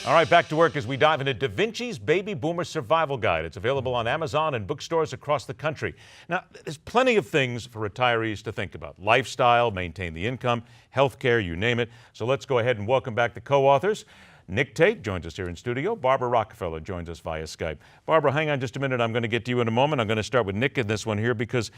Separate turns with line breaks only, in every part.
All right, back to work as we dive into Da Vinci's Baby Boomer Survival Guide. It's available on Amazon and bookstores across the country. Now, there's plenty of things for retirees to think about. Lifestyle, maintain the income, health care, you name it. So let's go ahead and welcome back the co-authors. Nick Tate joins us here in studio. Barbara Rockefeller joins us via Skype. Barbara, hang on just a minute. I'm going to get to you in a moment. I'm going to start with Nick in this one here because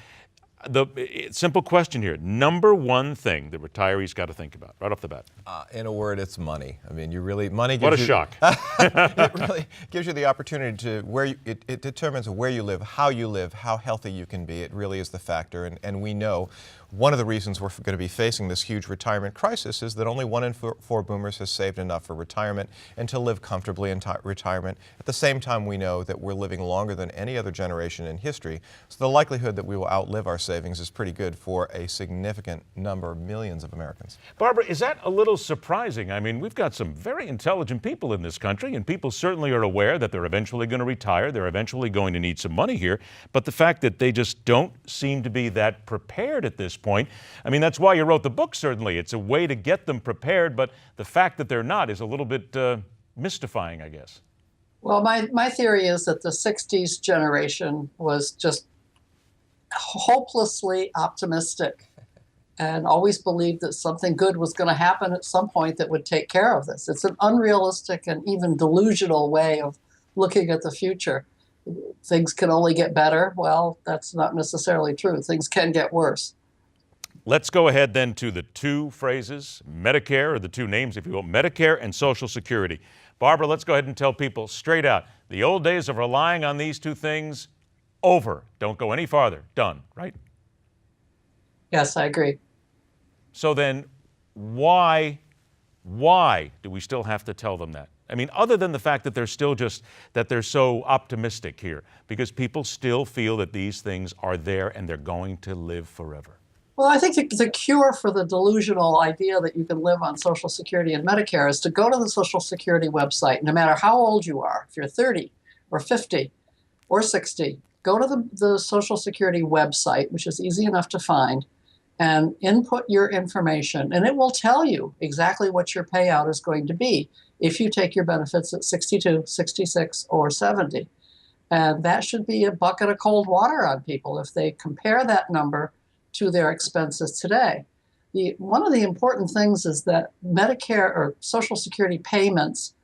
the simple question here. Number one thing that retirees got to think about right off the bat.
In a word, it's money. I mean, money gives
What a shock.
It really gives you the opportunity to it determines where you live, how healthy you can be. It really is the factor. And we know one of the reasons we're going to be facing this huge retirement crisis is that only 1 in 4 boomers has saved enough for retirement and to live comfortably in retirement. At the same time, we know that we're living longer than any other generation in history. So the likelihood that we will outlive our savings is pretty good for a significant number of millions of Americans.
Barbara, is that a little surprising? I mean, we've got some very intelligent people in this country, and people certainly are aware that they're eventually going to retire. They're eventually going to need some money here. But the fact that they just don't seem to be that prepared at this point, I mean, that's why you wrote the book, certainly. It's a way to get them prepared, but the fact that they're not is a little bit mystifying, I guess.
Well, my theory is that the 60s generation was just hopelessly optimistic and always believed that something good was going to happen at some point that would take care of this. It's an unrealistic and even delusional way of looking at the future. Things can only get better. Well, that's not necessarily true. Things can get worse.
Let's go ahead then to the two phrases, Medicare, or the two names, if you will, Medicare and Social Security. Barbara, let's go ahead and tell people straight out, the old days of relying on these two things, over. Don't go any farther. Done, right?
Yes, I agree.
So then why do we still have to tell them that? I mean, other than the fact that they're so optimistic here, because people still feel that these things are there and they're going to live forever.
Well, I think the cure for the delusional idea that you can live on Social Security and Medicare is to go to the Social Security website, no matter how old you are, if you're 30 or 50 or 60, go to the Social Security website, which is easy enough to find, and input your information, and it will tell you exactly what your payout is going to be if you take your benefits at 62, 66, or 70. And that should be a bucket of cold water on people if they compare that number to their expenses today. One of the important things is that Medicare or Social Security payments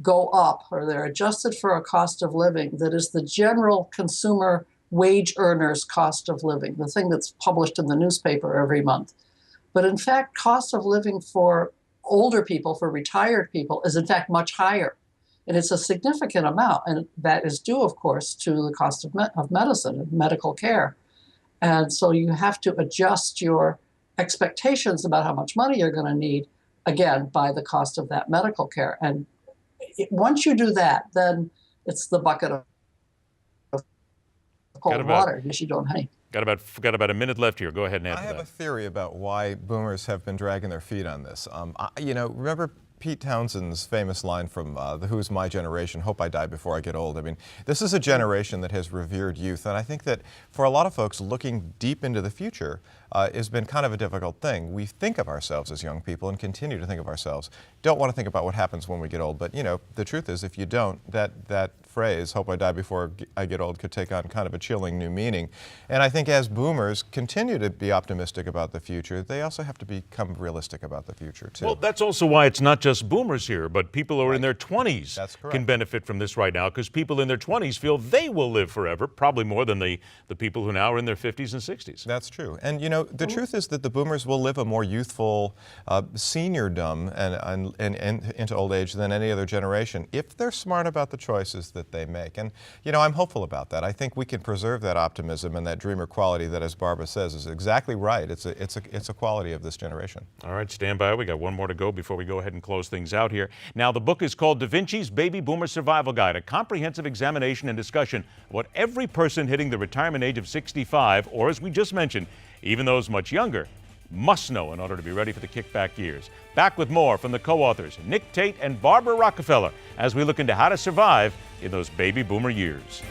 go up, or they're adjusted for a cost of living that is the general consumer wage earners' cost of living, the thing that's published in the newspaper every month. But in fact, cost of living for older people, for retired people, is in fact much higher. And it's a significant amount, and that is due, of course, to the cost of medicine and medical care. And so you have to adjust your expectations about how much money you're going to need, again, by the cost of that medical care. And once you do that, then it's the bucket of cold water, because you don't have any.
Got about a minute left here. Go ahead and answer that.
I have a theory about why boomers have been dragging their feet on this. Remember Pete Townshend's famous line from The Who's My Generation, hope I die before I get old. I mean, this is a generation that has revered youth, and I think that for a lot of folks, looking deep into the future has been kind of a difficult thing. We think of ourselves as young people and continue to think of ourselves. Don't want to think about what happens when we get old, but the truth is, if you don't, that phrase, hope I die before I get old, could take on kind of a chilling new meaning. And I think as boomers continue to be optimistic about the future, they also have to become realistic about the future, too.
Well, that's also why it's not just boomers here, but people who are in their 20s can benefit from this right now, because people in their 20s feel they will live forever, probably more than the people who now are in their 50s and 60s.
That's true. And, the truth is that the boomers will live a more youthful seniordom and into old age than any other generation if they're smart about the choices that they make. And, I'm hopeful about that. I think we can preserve that optimism and that dreamer quality that, as Barbara says, is exactly right. It's a quality of this generation.
All right, stand by. We got one more to go before we go ahead and close things out here. Now, the book is called Da Vinci's Baby Boomer Survival Guide, a comprehensive examination and discussion of what every person hitting the retirement age of 65, or as we just mentioned, even those much younger, must know in order to be ready for the kickback years. Back with more from the co-authors, Nick Tate and Barbara Rockefeller, as we look into how to survive in those baby boomer years.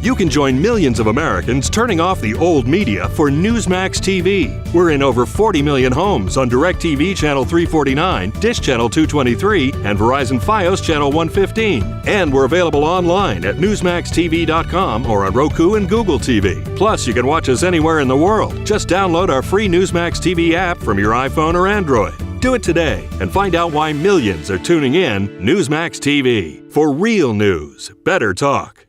You can join millions of Americans turning off the old media for Newsmax TV. We're in over 40 million homes on DirecTV Channel 349, Dish Channel 223, and Verizon Fios Channel 115. And we're available online at NewsmaxTV.com or on Roku and Google TV. Plus, you can watch us anywhere in the world. Just download our free Newsmax TV app from your iPhone or Android. Do it today and find out why millions are tuning in Newsmax TV. For real news, better talk.